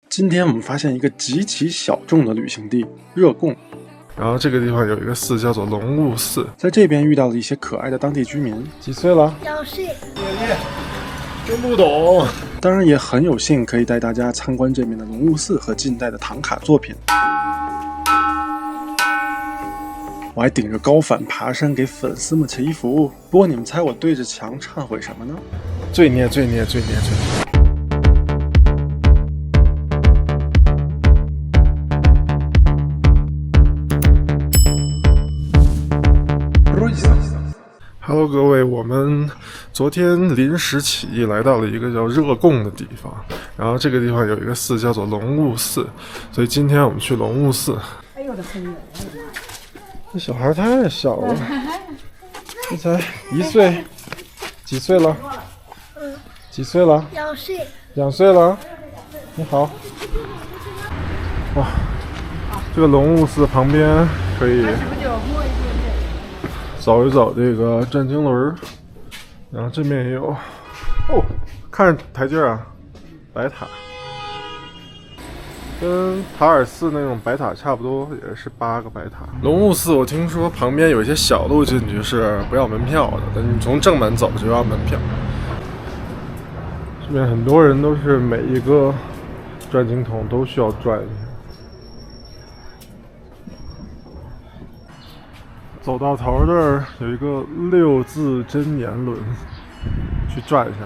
今天我们发现一个极其小众的旅行地热贡，然后这个地方有一个寺叫做龙雾寺，在这边遇到了一些可爱的当地居民。几岁了2岁。听不懂。当然也很有幸可以带大家参观这边的龙雾寺和近代的唐卡作品。我还顶着高反爬山给粉丝们祈福。不过你们猜我对着墙忏悔什么呢？罪孽罪孽罪孽罪孽。Hello， 各位，我们昨天临时起意来到了一个叫热贡的地方，然后这个地方有一个寺叫做龙雾寺，所以今天我们去龙雾寺。哎呦我的天！这小孩太小了，这才1岁，几岁了？几岁了2岁。2岁了。你好。哇，这个龙雾寺旁边可以走一走这个转经轮，然后这边也有。哦，看着台阶啊，白塔。跟塔尔寺那种白塔差不多，也是8个白塔。龙雾寺我听说旁边有一些小路进去是不要门票的，但你从正门走就要门票。这边很多人都是每一个转经筒都需要转一下。走到头这儿有一个6字真言轮，去转一下。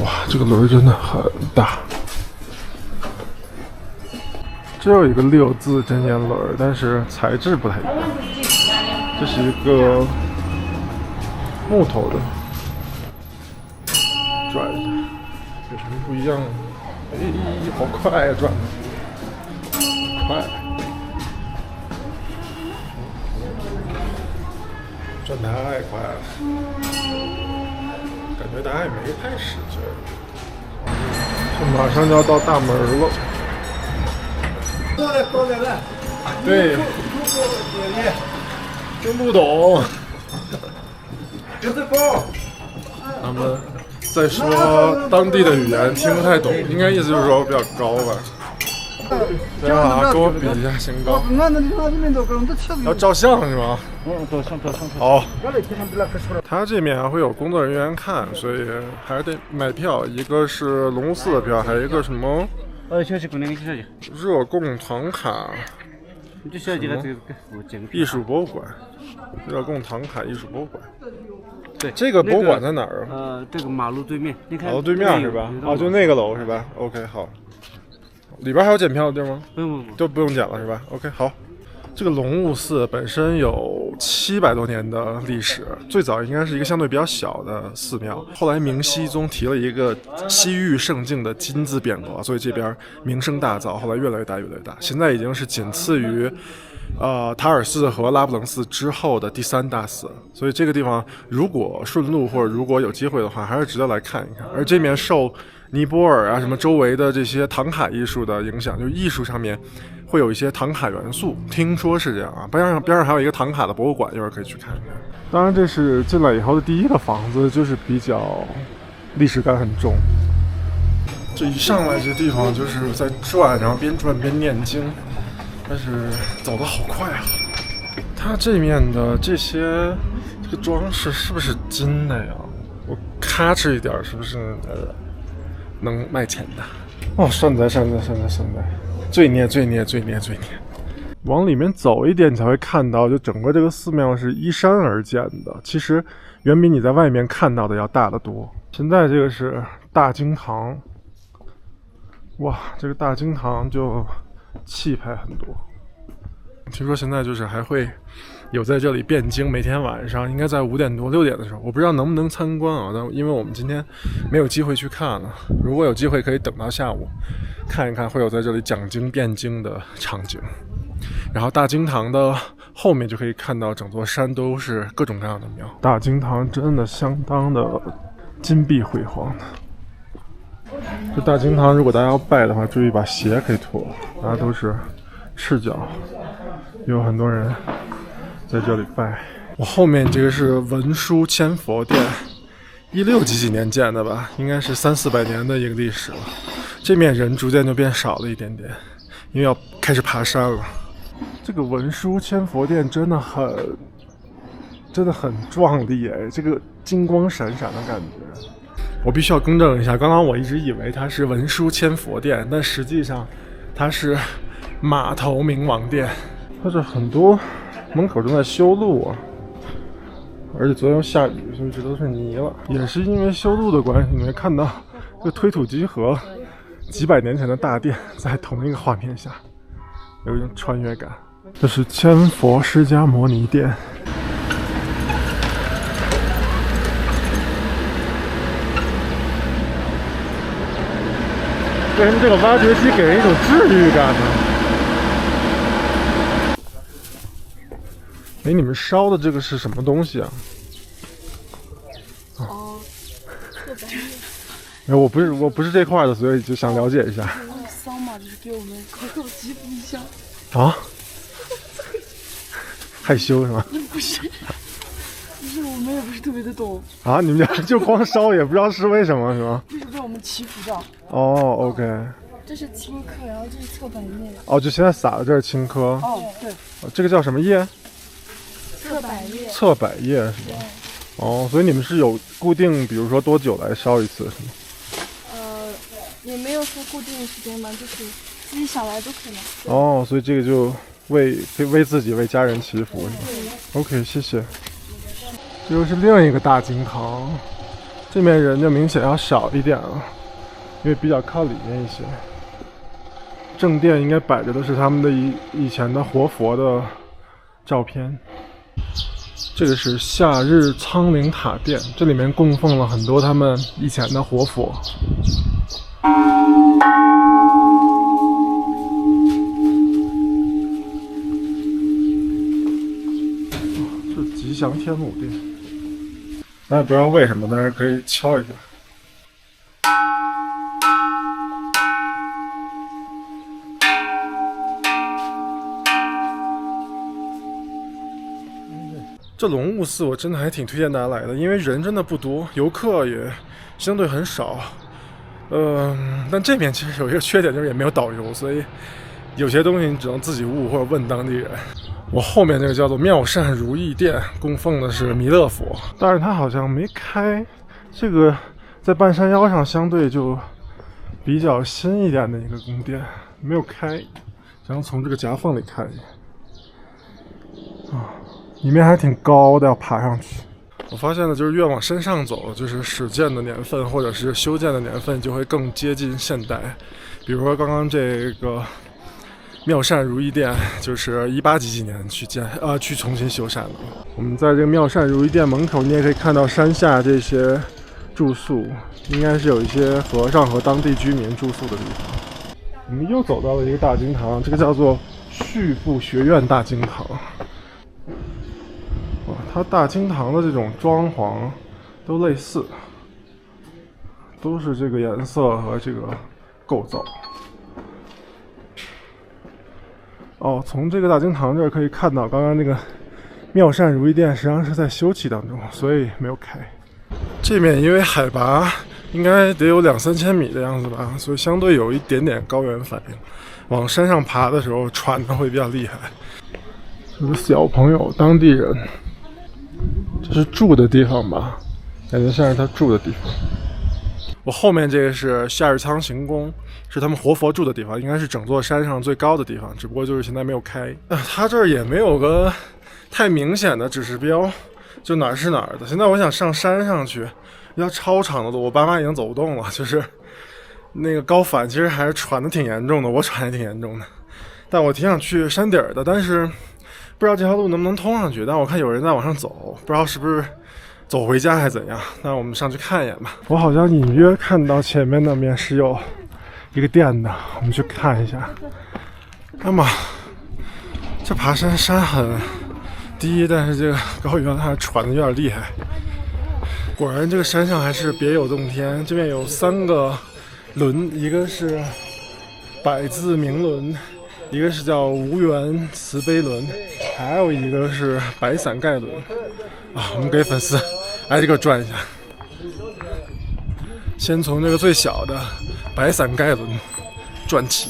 哇，这个轮真的很大。这有一个6字真言轮，但是材质不太一样。这是一个木头的，转一下，有什么不一样吗？哎，好快呀，转的，快，转太快了，感觉大家也没太使劲。这马上就要到大门了。对，听不懂。他们在说当地的语言，听不太懂，应该意思就是说我比较高吧。大家好，跟我比一下身高。要照相是吗？好。他这面还会有工作人员看，所以还是得买票。一个是龙雾寺的票，还有一个什么？热贡唐卡艺术博物馆，热贡唐卡艺术博物馆。对，这个博物馆在哪儿啊？这个马路对面，你看。马路对面是吧？哦，就那个楼是吧 ？OK， 好。里边还有检票的地儿吗？不，都不用检了是吧 ？OK， 好。这个龙雾寺本身有700多年的历史，最早应该是一个相对比较小的寺庙，后来明熹宗提了一个西域圣境的金字匾额，所以这边名声大噪，后来越来越大越来越大，现在已经是仅次于塔尔寺和拉卜楞寺之后的第3大寺，所以这个地方如果顺路或者如果有机会的话，还是值得来看一看。而这面受尼泊尔啊什么周围的这些唐卡艺术的影响，就艺术上面会有一些唐卡元素，听说是这样啊。边上还有一个唐卡的博物馆，一会儿可以去看一看。当然，这是进来以后的第一个房子，就是比较历史感很重。这一上来这地方就是在转，然后边转边念经，但是走得好快啊。它这面的这个装饰是不是金的呀？我咔哧一点是不是能卖钱的？哦，善哉，罪孽。往里面走一点，你才会看到，就整个这个寺庙是依山而建的，其实远比你在外面看到的要大得多。现在这个是大经堂，哇，这个大经堂就气派很多。听说现在就是还会有在这里辩经，每天晚上应该在5点多6点的时候，我不知道能不能参观啊，但因为我们今天没有机会去看了，如果有机会可以等到下午看一看，会有在这里讲经辩经的场景。然后大经堂的后面就可以看到整座山都是各种各样的庙。大经堂真的相当的金碧辉煌的。这大经堂如果大家要拜的话，注意把鞋可以脱，大家都是赤脚，有很多人在这里拜。我后面这个是文殊千佛殿，16几年建的吧，应该是300-400年的一个历史了。这面人逐渐就变少了一点点，因为要开始爬山了。这个文殊千佛殿真的很壮丽哎，这个金光闪闪的感觉。我必须要更正一下，刚刚我一直以为它是文殊千佛殿，但实际上它是码头明王殿。它这很多门口正在修路啊，而且昨天又下雨，所以这都是泥了。也是因为修路的关系，你会看到这个推土机和几百年前的大殿在同一个画面下，有一种穿越感。这是千佛释迦摩尼殿。为什么这个挖掘机给人一种治愈感呢？哎，你们烧的这个是什么东西啊？哦，特白叶。哎，我不是这块的，所以就想了解一下。桑嘛，就是给我们口口祈福一下。啊？害羞是吗？不是，我们也不是特别的懂。啊，你们家就光烧，也不知道是为什么，是吗？就是为我们祈福的。哦 ，OK。这是青稞，然后这是侧柏叶。哦，就现在撒的这是青稞。哦，对。这个叫什么叶？侧柏叶。侧柏叶是吧？哦，所以你们是有固定，比如说多久来烧一次，是吗？也没有说固定的时间嘛，就是自己想来都可以来。哦，所以这个就为自己、为家人祈福是吧？OK， 谢谢。这又是另一个大经堂，这面人就明显要少一点了，因为比较靠里面一些。正殿应该摆着的是他们的以前的活佛的照片。这个是夏日苍灵塔殿，这里面供奉了很多他们以前的活佛。这是吉祥天母殿，咱也不知道为什么，但是可以敲一下。这龙雾寺我真的还挺推荐大家来的，因为人真的不多，游客也相对很少。但这边其实有一个缺点，就是也没有导游，所以有些东西你只能自己悟或者问当地人。我后面这个叫做妙善如意殿，供奉的是弥勒佛，但是它好像没开。这个在半山腰上相对就比较新一点的一个宫殿，没有开，然后从这个夹缝里看一眼。里面还挺高的，要爬上去。我发现呢，就是越往山上走，就是始建的年份或者是修建的年份就会更接近现代。比如说刚刚这个妙善如意殿，就是18几年去重新修缮的。我们在这个妙善如意殿门口，你也可以看到山下这些住宿，应该是有一些和尚和当地居民住宿的地方。我们又走到了一个大经堂，这个叫做续富学院大经堂。它大经堂的这种装潢都类似，都是这个颜色和这个构造。从这个大经堂这儿可以看到，刚刚那个妙善如意殿实际上是在修葺当中，所以没有开。这面因为海拔应该得有2-3千米的样子吧，所以相对有一点点高原反应，往山上爬的时候喘的会比较厉害。这个小朋友，当地人。这是住的地方吧，感觉像是他住的地方。我后面这个是夏日苍行宫，是他们活佛住的地方，应该是整座山上最高的地方，只不过就是现在没有开。他这儿也没有个太明显的指示标，就哪儿是哪儿的。现在我想上山上去，要超长的路，我爸妈已经走不动了，就是那个高反其实还是喘的挺严重的，我喘也挺严重的。但我挺想去山顶的，但是不知道这条路能不能通上去，但我看有人在往上走，不知道是不是走回家还是怎样。那我们上去看一眼吧。我好像隐约看到前面那边是有一个店的，我们去看一下。那么这爬山很低，但是这个高原还喘的有点厉害。果然这个山上还是别有洞天，这边有3个轮，一个是百字明轮，一个是叫无缘慈悲轮，还有一个是白伞盖轮。我们给粉丝挨这个转一下。先从这个最小的白伞盖轮转起。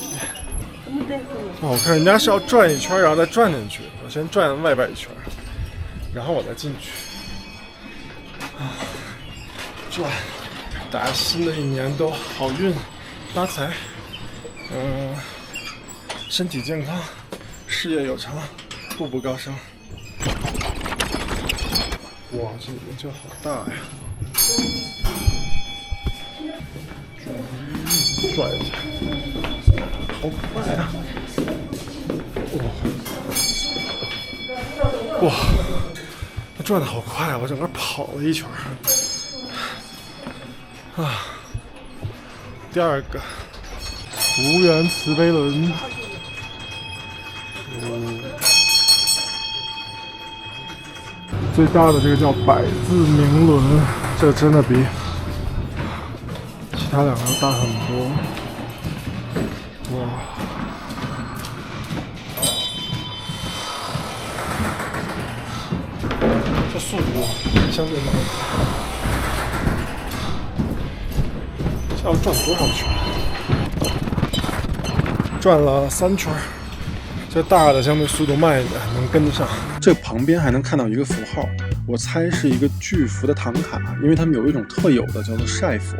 哦，我看人家是要转一圈，然后再转进去。我先转外边一圈，然后我再进去。转，大家新的一年都好运发财，身体健康，事业有成，步步高升。哇，这里面就好大呀！转一下，好快啊！哇，它转的好快啊！我整个跑了一圈啊。第二个无缘慈悲轮，最大的这个叫百字明轮，这个真的比其他两个要大很多。哇！这速度相对慢。这要转多少圈？转了3圈。这大的相对速度慢一点，能跟得上。这旁边还能看到一个符号，我猜是一个巨幅的唐卡，因为他们有一种特有的叫做晒佛，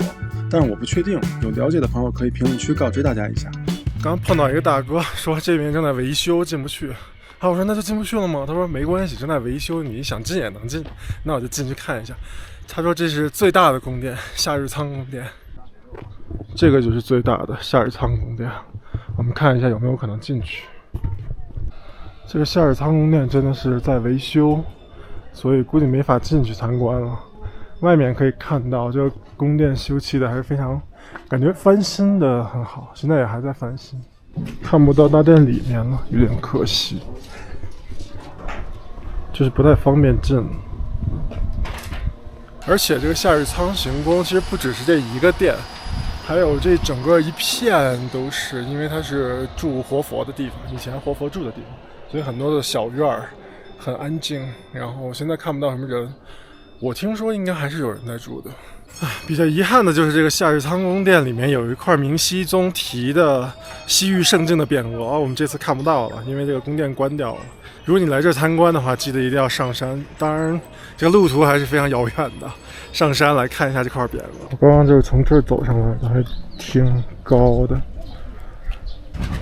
但是我不确定，有了解的朋友可以评论区告知大家一下。刚碰到一个大哥说这边正在维修，进不去。啊，我说那就进不去了吗？他说没关系，正在维修，你想进也能进。那我就进去看一下。他说这是最大的宫殿，夏日仓宫殿。这个就是最大的夏日仓宫殿，我们看一下有没有可能进去。这个夏日仓宫殿真的是在维修，所以估计没法进去参观了。外面可以看到，这个宫殿修葺的还是非常，感觉翻新的很好，现在也还在翻新。看不到大殿里面了，有点可惜，就是不太方便进。而且这个夏日仓行宫其实不只是这一个殿，还有这整个一片都是，因为它是住活佛的地方，以前活佛住的地方。所以很多的小院儿很安静，然后现在看不到什么人。我听说应该还是有人在住的。比较遗憾的就是这个夏日仓宫殿里面有一块明熹宗题的西域圣境的匾额，我们这次看不到了，因为这个宫殿关掉了。如果你来这参观的话，记得一定要上山。当然，这个路途还是非常遥远的，上山来看一下这块匾额。我刚刚就是从这儿走上来的，还挺高的。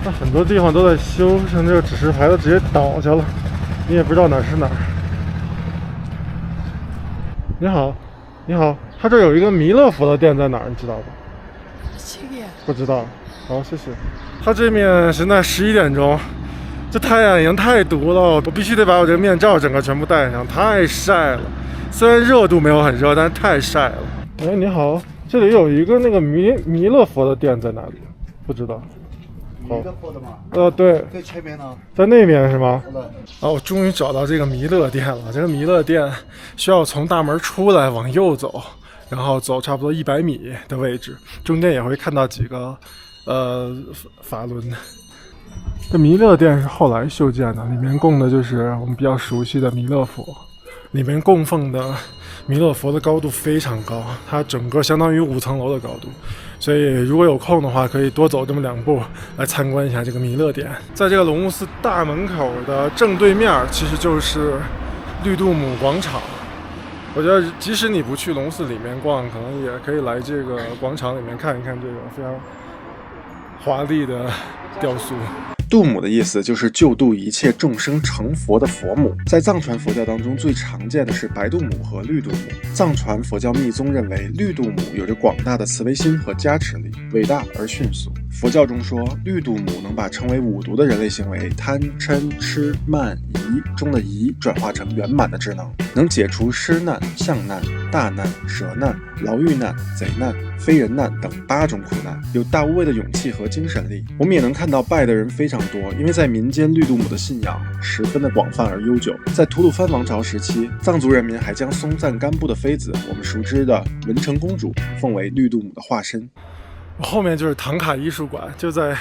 那很多地方都在修，像这个指示牌都直接倒下了，你也不知道哪是哪儿。你好，你好，他这有一个弥勒佛的店在哪儿，你知道吧？不知道。好，谢谢。他这面现在11点钟，这太阳已经太毒了，我必须得把我这个面罩整个全部戴上，太晒了。虽然热度没有很热，但是太晒了。哎，你好，这里有一个那个弥勒佛的店在哪里？不知道。弥勒佛的吗？对，在前面呢，在那边是吗？我终于找到这个弥勒殿了。这个弥勒殿需要从大门出来往右走，然后走差不多100米的位置，中间也会看到几个法轮。这弥勒殿是后来修建的，里面供的就是我们比较熟悉的弥勒佛。里面供奉的弥勒佛的高度非常高，它整个相当于5层楼的高度，所以如果有空的话，可以多走这么2步来参观一下这个弥勒殿。在这个龙悟寺大门口的正对面，其实就是绿度母广场。我觉得即使你不去龙寺里面逛，可能也可以来这个广场里面看一看这个非常华丽的雕塑。度母的意思就是救度一切众生成佛的佛母，在藏传佛教当中最常见的是白度母和绿度母。藏传佛教密宗认为绿度母有着广大的慈悲心和加持力，伟大而迅速。佛教中说，绿度母能把称为5毒的人类行为贪嗔痴慢疑中的疑转化成圆满的智能，能解除尸难、相难、大难、蛇难、牢狱难、贼难、非人难等8种苦难，有大无畏的勇气和精神力。我们也能看到拜的人非常多，因为在民间绿度母的信仰十分的广泛而悠久。在吐鲁番王朝时期，藏族人民还将松赞干布的妃子，我们熟知的文成公主，奉为绿度母的化身。后面就是唐卡艺术馆，就在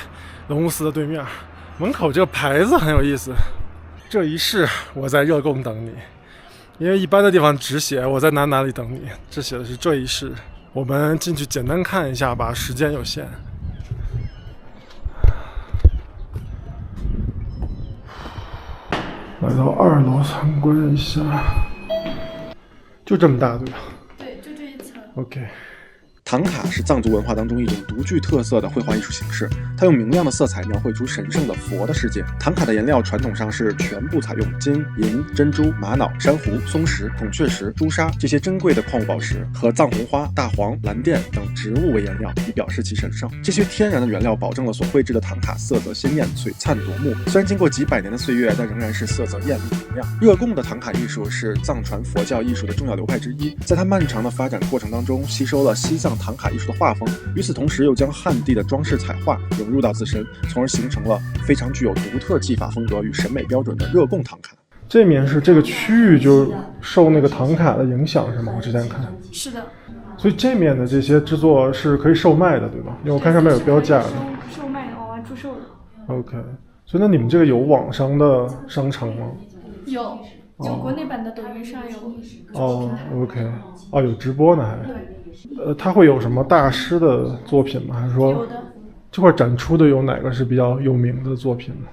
龙悟寺的对面。门口这个牌子很有意思，这一世我在热贡等你。因为一般的地方只写我在哪里等你，这写的是这一世。我们进去简单看一下吧，时间有限。来到2楼参观一下，就这么大对吧？对，就这一层。OK。唐卡是藏族文化当中一种独具特色的绘画艺术形式，它用明亮的色彩描绘出神圣的佛的世界。唐卡的颜料传统上是全部采用金、银、珍珠、玛瑙、珊瑚、松石、孔雀石、朱砂这些珍贵的矿物宝石和藏红花、大黄、蓝靛等植物为颜料，以表示其神圣。这些天然的原料保证了所绘制的唐卡色泽鲜艳、璀璨夺目。虽然经过几百年的岁月，但仍然是色泽艳丽明亮。热贡的唐卡艺术是藏传佛教艺术的重要流派之一，在它漫长的发展过程当中，吸收了西藏唐卡艺术的画风，与此同时又将汉地的装饰彩画融入到自身，从而形成了非常具有独特技法风格与审美标准的热贡唐卡。这面是这个区域就受那个唐卡的影响是吗？我之前看。是的。所以这面的这些制作是可以售卖的，对吧？因为我看上面有标价的。售卖的，往外出售的。OK， 所以那你们这个有网上的商城吗？有国内版的抖音上有。哦 ，OK， 哦，有直播呢还。对。它会有什么大师的作品吗？还是说有的。这块展出的有哪个是比较有名的作品吗？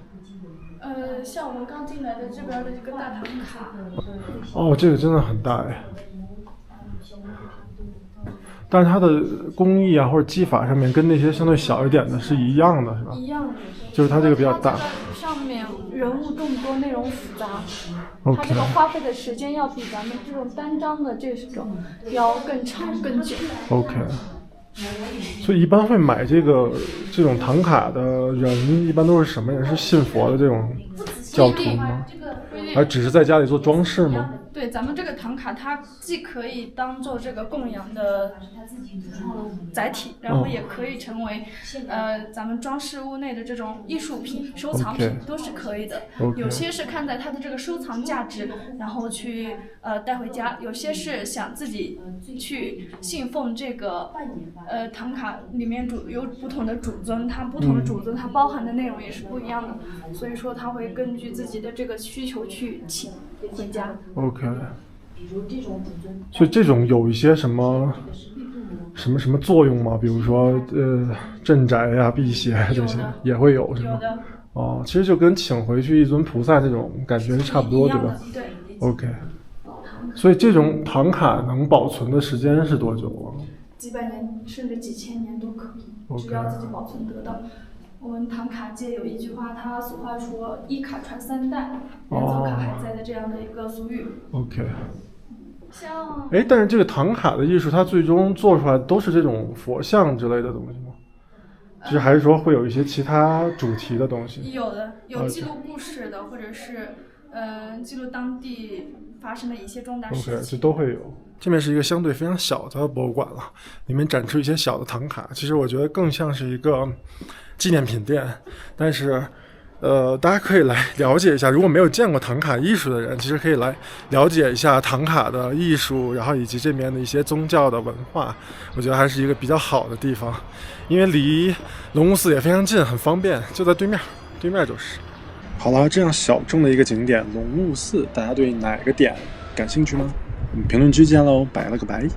像我们刚进来的这边的这个大唐卡。哦，这个真的很大哎。但是它的工艺啊或者技法上面跟那些相对小一点的是一样的，是吧？一样的。就是它这个比较大。上面人物众多，内容复杂。Okay. 它这个花费的时间要比咱们这种单张的这种要更长更久。OK。所以一般会买这种唐卡的人，一般都是什么人？是信佛的这种教徒吗？还只是在家里做装饰吗？对，咱们这个唐卡它既可以当做这个供养的载体，然后也可以成为咱们装饰屋内的这种艺术品、收藏品都是可以的。有些是看在它的这个收藏价值，然后去带回家；有些是想自己去信奉这个唐卡里面有不同的主尊，它不同的主尊它包含的内容也是不一样的，所以说它会根据自己的这个需求去请回家。OK。所以这种有一些什么作用吗？比如说镇宅呀、辟邪这些也会有，是吗？有的。哦，其实就跟请回去一尊菩萨这种感觉是差不多，对吧？对。OK。所以这种唐卡能保存的时间是多久啊？几百年甚至几千年都可以，只要自己保存得当。我们唐卡界有一句话，它俗话说一卡传3代，人走卡还在的这样的一个俗语。OK。像但是这个唐卡的艺术，它最终做出来都是这种佛像之类的东西吗？就是还是说会有一些其他主题的东西？有的，有记录故事的，或者是记录当地发生的一些重大事情。OK， 这都会有。这面是一个相对非常小的博物馆了，里面展出一些小的唐卡，其实我觉得更像是一个纪念品店，但是大家可以来了解一下，如果没有见过唐卡艺术的人，其实可以来了解一下唐卡的艺术，然后以及这边的一些宗教的文化，我觉得还是一个比较好的地方，因为离龙雾寺也非常近，很方便，就在对面就是。好了，这样小众的一个景点龙雾寺，大家对哪个点感兴趣吗？我们评论区见喽，拜了个拜。